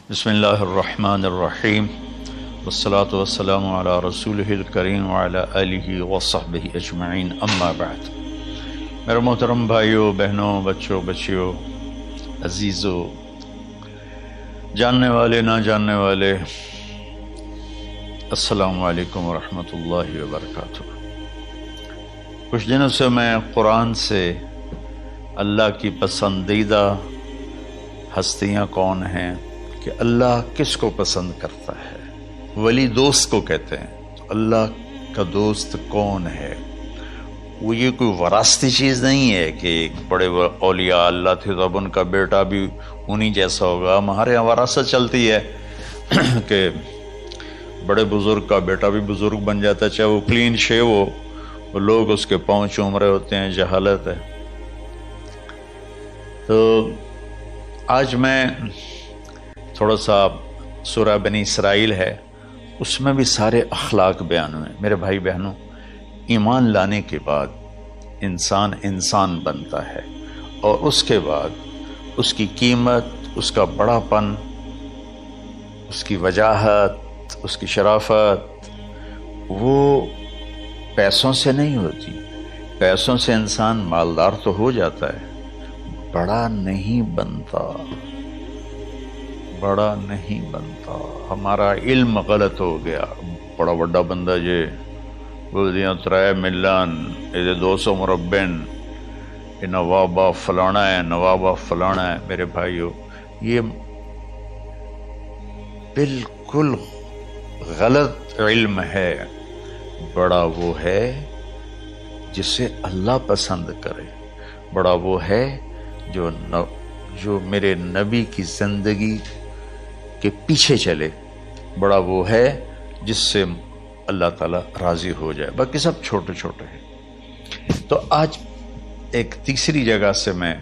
بسم اللہ الرحمن الرحیم والصلاة والسلام علی رسولہ الکریم وعلی آلہ وصحبہ اجمعین، اما بعد۔ میرے محترم بھائیوں، بہنوں، بچوں، بچیوں، عزیزوں، جاننے والے، نہ جاننے والے، السلام علیکم ورحمۃ اللہ وبرکاتہ۔ کچھ دنوں سے میں قرآن سے اللہ کی پسندیدہ ہستیاں کون ہیں، کہ اللہ کس کو پسند کرتا ہے، ولی دوست کو کہتے ہیں۔ تو اللہ کا دوست کون ہے؟ وہ یہ کوئی وراثتی چیز نہیں ہے کہ ایک بڑے اولیاء اللہ تھے تو اب ان کا بیٹا بھی انہی جیسا ہوگا۔ ہمارے یہاں وراثت چلتی ہے کہ بڑے بزرگ کا بیٹا بھی بزرگ بن جاتا ہے، چاہے وہ کلین شیو ہو، وہ لوگ اس کے پاؤں چوم رہے ہوتے ہیں، جہالت ہے۔ تو آج میں تھوڑا سا سورہ بنی اسرائیل ہے، اس میں بھی سارے اخلاق بیان ہوئے۔ میرے بھائی بہنوں، ایمان لانے کے بعد انسان بنتا ہے، اور اس کے بعد اس کی قیمت، اس کا بڑا پن، اس کی وجاہت، اس کی شرافت وہ پیسوں سے نہیں ہوتی۔ پیسوں سے انسان مالدار تو ہو جاتا ہے، بڑا نہیں بنتا، بڑا نہیں بنتا۔ ہمارا علم غلط ہو گیا۔ بڑا بڑا بندہ جے بول دیا 3 ملن، یہ 200 مربع، یہ نوابہ فلانا ہے، نوابہ فلانا ہے۔ میرے بھائیو، یہ بالکل غلط علم ہے۔ بڑا وہ ہے جسے اللہ پسند کرے، بڑا وہ ہے جو میرے نبی کی زندگی کے پیچھے چلے، بڑا وہ ہے جس سے اللہ تعالیٰ راضی ہو جائے، باقی سب چھوٹے چھوٹے ہیں۔ تو آج ایک تیسری جگہ سے میں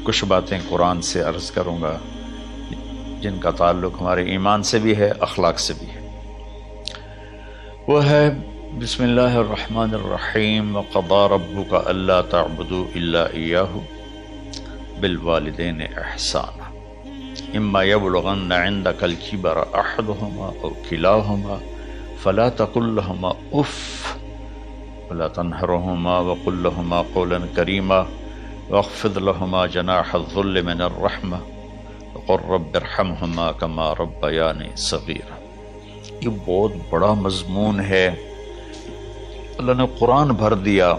کچھ باتیں قرآن سے عرض کروں گا جن کا تعلق ہمارے ایمان سے بھی ہے، اخلاق سے بھی ہے۔ وہ ہے بسم اللہ الرحمن الرحیم، وَقَضَىٰ رَبُّكَ أَلَّا تَعْبُدُوا إِلَّا إِيَّاهُ بِالْوَالِدَيْنِ إِحْسَانًا إِمَّا يَبْلُغَنَّ عِندَكَ الْكِبَرَ أَحَدُهُمَا أَوْ كِلَاهُمَا فَلَا تَقُل لَّهُمَا أُفٍّ وَلَا تَنْهَرْهُمَا وَقُل لَّهُمَا قَوْلًا كَرِيمًا وَاخْفِضْ لَهُمَا جَنَاحَ الذُّلِّ مِنَ الرَّحْمَةِ وَقُل رَّبِّ ارْحَمْهُمَا كَمَا رَبَّيَانِي صَغِيرًا۔ یہ بہت بڑا مضمون ہے۔ اللہ نے قرآن بھر دیا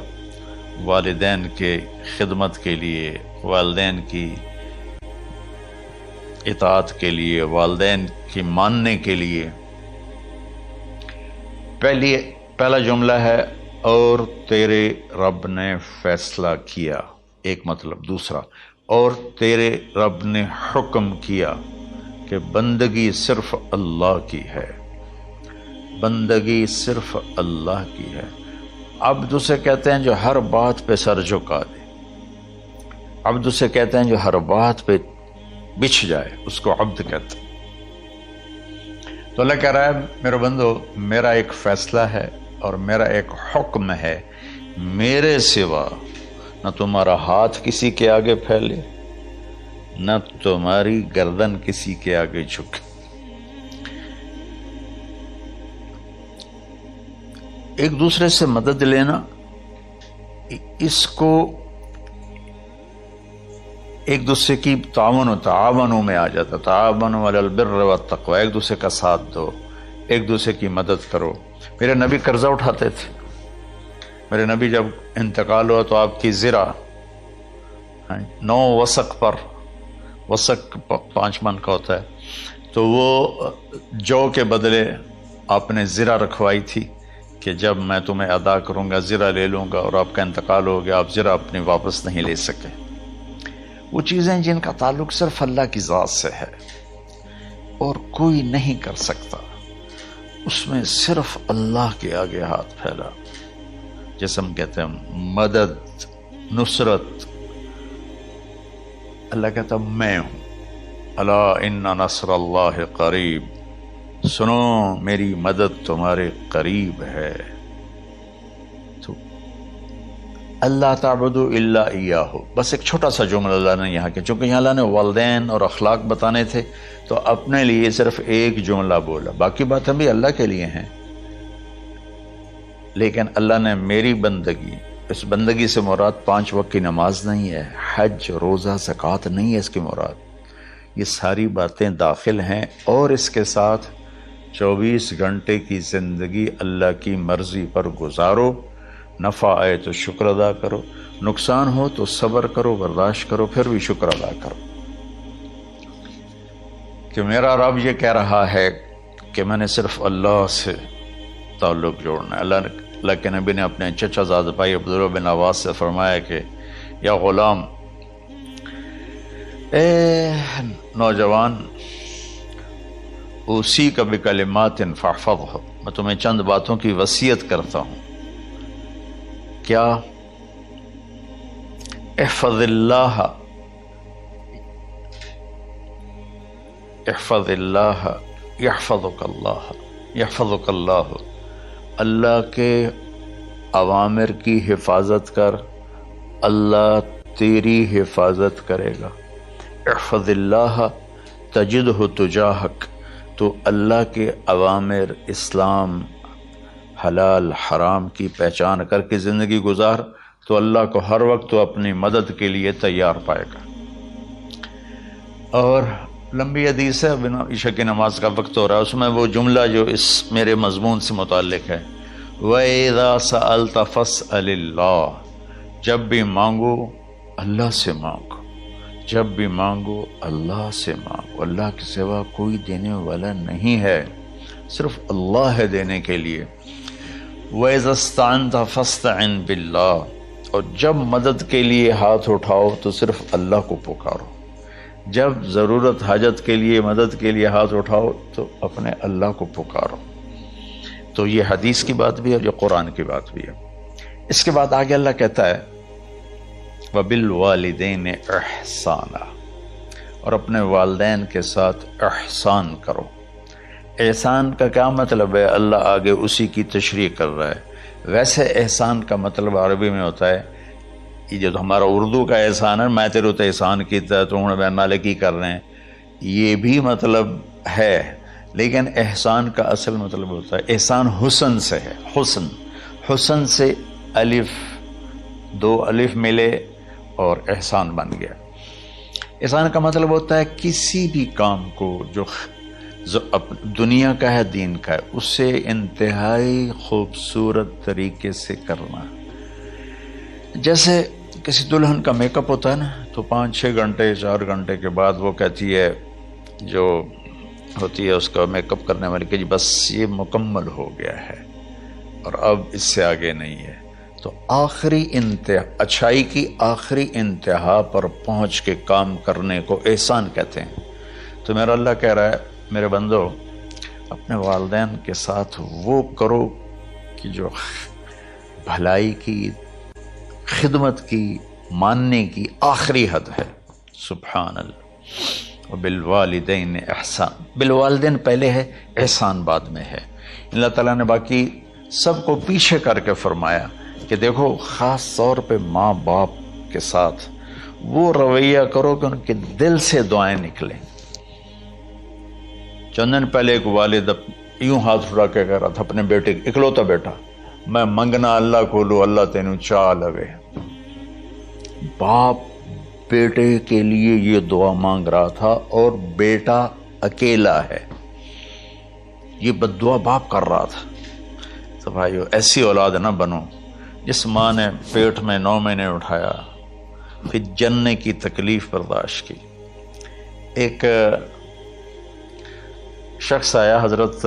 والدین کے خدمت کے لیے، والدین کی اطاعت کے لیے، والدین کی ماننے کے لیے۔ پہلا جملہ ہے اور تیرے رب نے فیصلہ کیا، ایک مطلب۔ دوسرا، اور تیرے رب نے حکم کیا کہ بندگی صرف اللہ کی ہے، بندگی صرف اللہ کی ہے۔ عبد اسے کہتے ہیں جو ہر بات پہ سر جھکا دے، عبد اسے کہتے ہیں جو ہر بات پہ بچھ جائے، اس کو عبد کہتے ہیں۔ تو اللہ کہہ رہا ہے میرے بندو، میرا ایک فیصلہ ہے اور میرا ایک حکم ہے، میرے سوا نہ تمہارا ہاتھ کسی کے آگے پھیلے، نہ تمہاری گردن کسی کے آگے جھکے۔ ایک دوسرے سے مدد لینا، اس کو ایک دوسرے کی تعاونوں میں آ جاتا۔ تعاونوا علی البر والتقوی، ایک دوسرے کا ساتھ دو، ایک دوسرے کی مدد کرو۔ میرے نبی قرضہ اٹھاتے تھے۔ میرے نبی جب انتقال ہوا تو آپ کی زرہ 9 وسق پر، وسق 5 من کا ہوتا ہے، تو وہ جو کے بدلے آپ نے زرہ رکھوائی تھی کہ جب میں تمہیں ادا کروں گا زرہ لے لوں گا، اور آپ کا انتقال ہو گیا، آپ زرہ اپنی واپس نہیں لے سکے۔ وہ چیزیں جن کا تعلق صرف اللہ کی ذات سے ہے اور کوئی نہیں کر سکتا، اس میں صرف اللہ کے آگے ہاتھ پھیلا، جیسے ہم کہتے ہیں مدد، نصرت۔ اللہ کہتا میں ہوں، الا ان نصر اللہ قریب، سنو میری مدد تمہارے قریب ہے۔ تو اللہ تعبدوا الا ایاہ، بس ایک چھوٹا سا جملہ اللہ نے یہاں کیا، چونکہ یہاں اللہ نے والدین اور اخلاق بتانے تھے تو اپنے لیے صرف ایک جملہ بولا، باقی باتیں بھی اللہ کے لیے ہیں، لیکن اللہ نے میری بندگی، اس بندگی سے مراد 5 وقت کی نماز نہیں ہے، حج، روزہ، زکوٰۃ نہیں ہے اس کی مراد، یہ ساری باتیں داخل ہیں، اور اس کے ساتھ 24 گھنٹے کی زندگی اللہ کی مرضی پر گزارو، نفع آئے تو شکر ادا کرو، نقصان ہو تو صبر کرو، برداشت کرو، پھر بھی شکر ادا کرو، کہ میرا رب یہ کہہ رہا ہے کہ میں نے صرف اللہ سے تعلق جوڑنا ہے۔ اللہ کے نبی نے اپنے چچا زاد بھائی عبداللہ بن عباس سے فرمایا کہ یا غلام، اے نوجوان، اوصیک بکلمات فاحفظہ، میں تمہیں چند باتوں کی وصیت کرتا ہوں، کیا؟ احفظ اللہ، احفظ اللہ یحفظک اللہ، یحفظک اللہ، اللہ کے اوامر کی حفاظت کر، اللہ تیری حفاظت کرے گا۔ احفظ اللہ تجدہ تجاہک، تو اللہ کے اوامر، اسلام، حلال حرام کی پہچان کر کے زندگی گزار تو اللہ کو ہر وقت تو اپنی مدد کے لیے تیار پائے گا۔ اور لمبی حدیث ہے، عشاء کی نماز کا وقت ہو رہا ہے، اس میں وہ جملہ جو اس میرے مضمون سے متعلق ہے، وَإِذَا سَأَلْتَ فَاسْأَلِ اللَّهِ، جب بھی مانگو اللہ سے مانگو، جب بھی مانگو اللہ سے مانگو، اللہ کے سوا کوئی دینے والا نہیں ہے، صرف اللہ ہے دینے کے لیے۔ وَإِذَا اسْتَعَنْتَ فَاسْتَعِنْ بِاللَّهِ، اور جب مدد کے لیے ہاتھ اٹھاؤ تو صرف اللہ کو پکارو، جب ضرورت حاجت کے لیے، مدد کے لیے ہاتھ اٹھاؤ تو اپنے اللہ کو پکارو۔ تو یہ حدیث کی بات بھی ہے، جو قرآن کی بات بھی ہے۔ اس کے بعد آگے اللہ کہتا ہے وَبِالْوَالِدَيْنِ إِحْسَانًا، اور اپنے والدین کے ساتھ احسان کرو۔ احسان کا کیا مطلب ہے؟ اللہ آگے اسی کی تشریح کر رہا ہے۔ ویسے احسان کا مطلب عربی میں ہوتا ہے، یہ جو ہمارا اردو کا احسان ہے، میں تیرے تو احسان کیتا ہے تو ہوں میں نالے کی کر رہے ہیں، یہ بھی مطلب ہے، لیکن احسان کا اصل مطلب ہوتا ہے، احسان حسن سے ہے، حسن، حسن سے الف، 2 الف ملے اور احسان بن گیا۔ احسان کا مطلب ہوتا ہے کسی بھی کام کو جو دنیا کا ہے، دین کا ہے، اسے انتہائی خوبصورت طریقے سے کرنا۔ جیسے کسی دلہن کا میک اپ ہوتا ہے نا، تو 5-6 گھنٹے 4 گھنٹے کے بعد وہ کہتی ہے، جو ہوتی ہے اس کا میک اپ کرنے والی، کہ جی بس یہ مکمل ہو گیا ہے اور اب اس سے آگے نہیں ہے۔ تو آخری انتہا، اچھائی کی آخری انتہا پر پہنچ کے کام کرنے کو احسان کہتے ہیں۔ تو میرا اللہ کہہ رہا ہے، میرے بندو، اپنے والدین کے ساتھ وہ کرو کہ جو بھلائی کی، خدمت کی، ماننے کی آخری حد ہے۔ سبحان اللہ۔ وبالوالدین احسان، بالوالدین پہلے ہے، احسان بعد میں ہے۔ اللہ تعالیٰ نے باقی سب کو پیچھے کر کے فرمایا کہ دیکھو، خاص طور پہ ماں باپ کے ساتھ وہ رویہ کرو کہ ان کے دل سے دعائیں نکلیں۔ چند دن پہلے ایک والد یوں ہاتھ اٹھا کے کہہ رہا تھا اپنے بیٹے، اکلوتا بیٹا، میں منگنا اللہ کو لو، اللہ تینوں چاہ لوے۔ باپ بیٹے کے لیے یہ دعا مانگ رہا تھا، اور بیٹا اکیلا ہے، یہ بد دعا باپ کر رہا تھا۔ تو بھائیو، ایسی اولاد نہ بنو جس ماں نے پیٹ میں 9 مہینے اٹھایا، پھر جننے کی تکلیف برداشت کی۔ ایک شخص آیا حضرت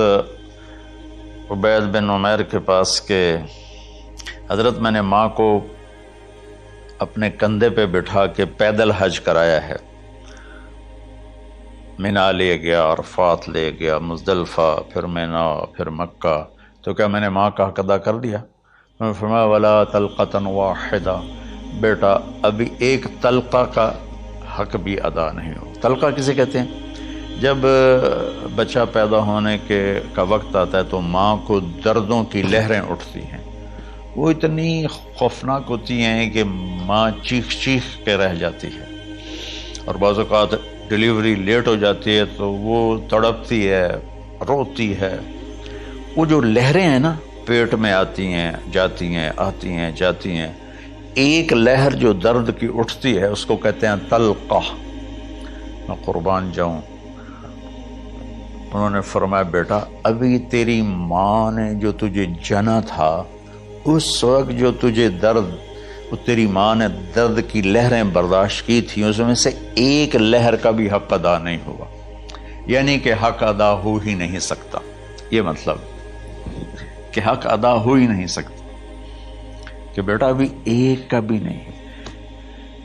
عبید بن عمیر کے پاس کہ حضرت، میں نے ماں کو اپنے کندھے پہ بٹھا کے پیدل حج کرایا ہے، مینا لے گیا، عرفات لے گیا، مزدلفہ، پھر مینا، پھر مکہ، تو کیا میں نے ماں کا حق ادا کر دیا؟ میں نے فرمایا ولا تلقۃ واحدہ، بیٹا ابھی ایک تلقہ کا حق بھی ادا نہیں ہو۔ تلقہ کسے کہتے ہیں؟ جب بچہ پیدا ہونے کا وقت آتا ہے تو ماں کو دردوں کی لہریں اٹھتی ہیں، وہ اتنی خوفناک ہوتی ہیں کہ ماں چیخ چیخ کے رہ جاتی ہے، اور بعض اوقات ڈلیوری لیٹ ہو جاتی ہے تو وہ تڑپتی ہے، روتی ہے۔ وہ جو لہریں ہیں نا پیٹ میں آتی ہیں جاتی ہیں، آتی ہیں جاتی ہیں، ایک لہر جو درد کی اٹھتی ہے اس کو کہتے ہیں طلقہ۔ میں قربان جاؤں، انہوں نے فرمایا بیٹا ابھی تیری ماں نے جو تجھے جنا تھا اس وقت جو تجھے درد، وہ تیری ماں نے درد کی لہریں برداشت کی تھی، اس میں سے ایک لہر کا بھی حق ادا نہیں ہوا، یعنی کہ حق ادا ہو ہی نہیں سکتا۔ یہ مطلب کہ حق ادا ہو ہی نہیں سکتا کہ بیٹا ابھی ایک کا بھی نہیں۔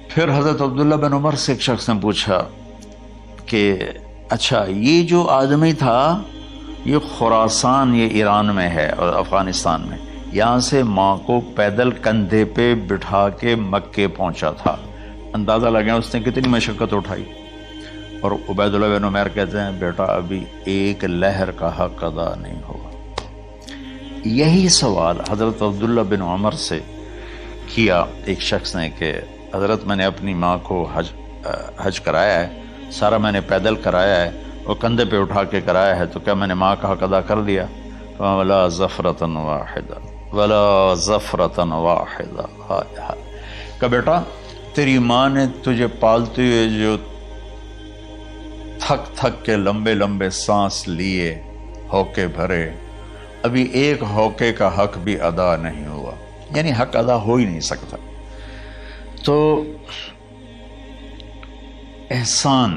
پھر حضرت عبداللہ بن عمر سے ایک شخص نے پوچھا کہ اچھا یہ جو آدمی تھا یہ خراسان، یہ ایران میں ہے اور افغانستان میں، یہاں سے ماں کو پیدل کندھے پہ بٹھا کے مکے پہنچا تھا، اندازہ لگا اس نے کتنی مشقت اٹھائی۔ اور عبید اللہ بن عمر کہتے ہیں بیٹا ابھی ایک لہر کا حق ادا نہیں ہوا۔ یہی سوال حضرت عبداللہ بن عمر سے کیا ایک شخص نے کہ حضرت میں نے اپنی ماں کو حج کرایا ہے، سارا میں نے پیدل کرایا ہے اور کندھے پہ اٹھا کے کرایا ہے، تو کیا میں نے ماں کا حق ادا کر دیا؟ وَلَا زَفْرَةً وَاحِدًا وَلَا زَفْرَةً وَاحِدًا۔ کہ بیٹا تیری ماں نے تجھے پالتے ہوئے جو تھک تھک کے لمبے لمبے سانس لیے، ہوکے بھرے، ابھی ایک ہوکے کا حق بھی ادا نہیں ہوا، یعنی حق ادا ہو ہی نہیں سکتا۔ تو احسان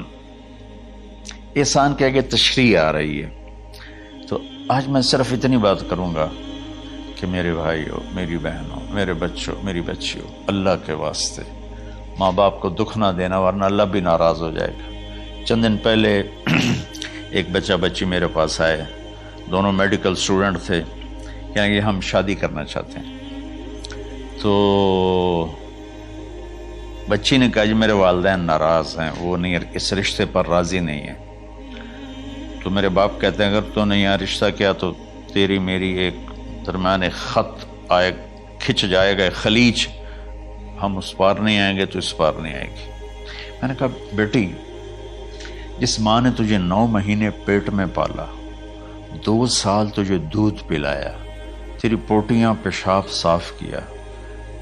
کے آگے تشریح آ رہی ہے۔ تو آج میں صرف اتنی بات کروں گا کہ میرے بھائیوں، میری بہنوں، میرے بچوں، میری بچیوں، اللہ کے واسطے ماں باپ کو دکھ نہ دینا ورنہ اللہ بھی ناراض ہو جائے گا۔ چند دن پہلے ایک بچہ بچی میرے پاس آئے، دونوں میڈیکل اسٹوڈنٹ تھے، کہ ہم شادی کرنا چاہتے ہیں۔ تو بچی نے کہا جی میرے والدین ناراض ہیں، وہ نہیں، اس رشتے پر راضی نہیں ہیں۔ تو میرے باپ کہتے ہیں اگر تو نے یہاں رشتہ کیا تو تیری میری ایک درمیان ایک خط آئے، کھچ جائے گا خلیج، ہم اس پار نہیں آئیں گے تو اس پار نہیں آئے گی۔ میں نے کہا بیٹی جس ماں نے تجھے 9 مہینے پیٹ میں پالا، 2 سال تجھے دودھ پلایا، تیری پوٹیاں پیشاب صاف کیا،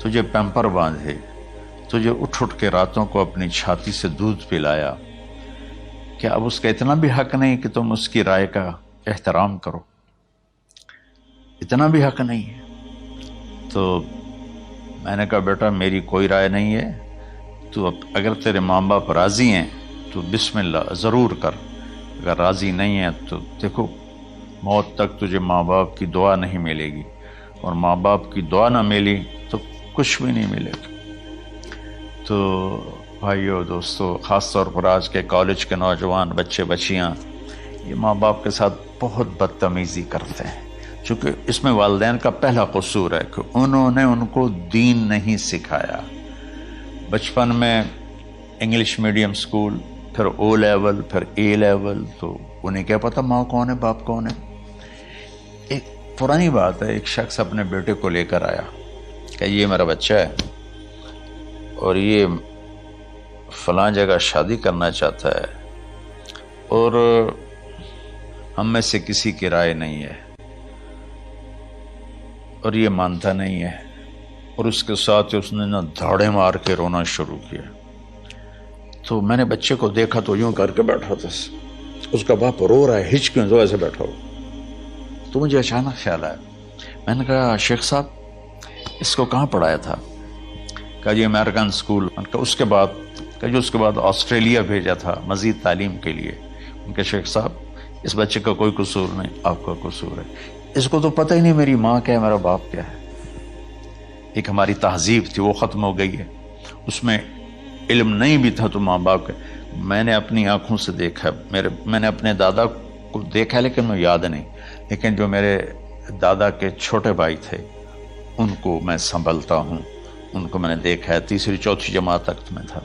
تجھے پیمپر باندھے، تجھے اٹھ کے راتوں کو اپنی چھاتی سے دودھ پلایا، کیا اب اس کا اتنا بھی حق نہیں کہ تم اس کی رائے کا احترام کرو؟ اتنا بھی حق نہیں ہے؟ تو میں نے کہا بیٹا میری کوئی رائے نہیں ہے، تو اگر تیرے ماں باپ راضی ہیں تو بسم اللہ ضرور کر، اگر راضی نہیں ہے تو دیکھو موت تک تجھے ماں باپ کی دعا نہیں ملے گی، اور ماں باپ کی دعا نہ ملی تو کچھ بھی نہیں ملے گا۔ تو بھائیو دوستو، خاص طور پر آج کے کالج کے نوجوان بچے بچیاں یہ ماں باپ کے ساتھ بہت بدتمیزی کرتے ہیں، چونکہ اس میں والدین کا پہلا قصور ہے کہ انہوں نے ان کو دین نہیں سکھایا۔ بچپن میں انگلش میڈیم سکول، پھر او لیول، پھر اے لیول، تو انہیں کیا پتہ ماں کون ہے باپ کون ہے۔ ایک پرانی بات ہے، ایک شخص اپنے بیٹے کو لے کر آیا کہ یہ میرا بچہ ہے اور یہ فلاں جگہ شادی کرنا چاہتا ہے اور ہم میں سے کسی کی رائے نہیں ہے اور یہ مانتا نہیں ہے، اور اس کے ساتھ اس نے نا دھاڑے مار کے رونا شروع کیا۔ تو میں نے بچے کو دیکھا تو یوں کر کے بیٹھا تھا، اس کا باپ رو رہا ہے، ہچ کیوں تو ایسے بیٹھا ہو۔ تو مجھے اچانک خیال آیا، میں نے کہا شیخ صاحب اس کو کہاں پڑھایا تھا؟ کہا جی امریکن اسکول۔ اس کے بعد کہ جو اس کے بعد آسٹریلیا بھیجا تھا مزید تعلیم کے لیے۔ ان کے شیخ صاحب اس بچے کا کوئی قصور نہیں، آپ کا قصور ہے، اس کو تو پتہ ہی نہیں میری ماں کیا ہے میرا باپ کیا ہے۔ ایک ہماری تہذیب تھی وہ ختم ہو گئی ہے، اس میں علم نہیں بھی تھا تو ماں باپ کا۔ میں نے اپنی آنکھوں سے دیکھا، میں نے اپنے دادا کو دیکھا لیکن مجھے یاد نہیں، لیکن جو میرے دادا کے چھوٹے بھائی تھے ان کو میں سنبھلتا ہوں، ان کو میں نے دیکھا ہے، 3ری 4تھی جماعت تک میں تھا،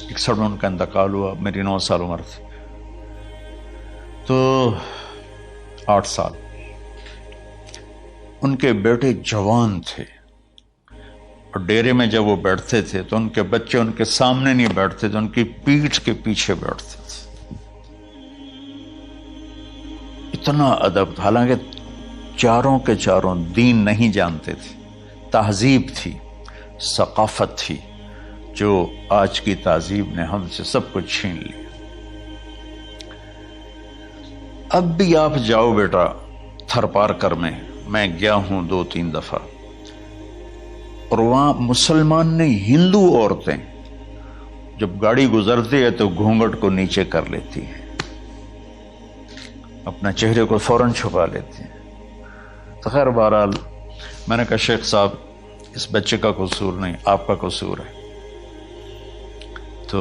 61 میں ان کا انتقال ہوا، میری 9 سال عمر تھی، تو 8 سال۔ ان کے بیٹے جوان تھے، اور ڈیرے میں جب وہ بیٹھتے تھے تو ان کے بچے ان کے سامنے نہیں بیٹھتے تھے، ان کی پیٹھ کے پیچھے بیٹھتے تھے۔ اتنا ادب، حالانکہ چاروں کے چاروں دین نہیں جانتے تھے، تہذیب تھی، ثقافت تھی، جو آج کی تہذیب نے ہم سے سب کچھ چھین لیا۔ اب بھی آپ جاؤ بیٹا تھر پار کر میں گیا ہوں 2-3 دفعہ، اور وہاں مسلمان نہیں، ہندو عورتیں جب گاڑی گزرتی ہے تو گھونگھٹ کو نیچے کر لیتی ہیں، اپنا چہرے کو فوراً چھپا لیتی ہیں۔ تو خیر بہرحال میں نے کہا شیخ صاحب اس بچے کا قصور نہیں، آپ کا قصور ہے، تو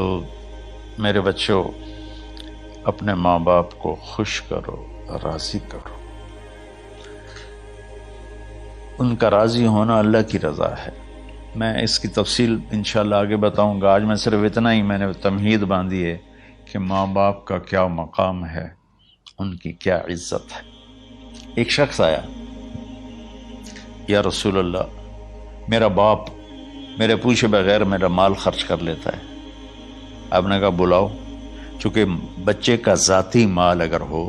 میرے بچوں اپنے ماں باپ کو خوش کرو، راضی کرو۔ ان کا راضی ہونا اللہ کی رضا ہے۔ میں اس کی تفصیل انشاءاللہ آگے بتاؤں گا، آج میں صرف اتنا ہی میں نے تمہید باندھی ہے کہ ماں باپ کا کیا مقام ہے، ان کی کیا عزت ہے۔ ایک شخص آیا، یا رسول اللہ میرا باپ میرے پوچھے بغیر میرا مال خرچ کر لیتا ہے۔ آپ نے کہا بلاؤ، چونکہ بچے کا ذاتی مال اگر ہو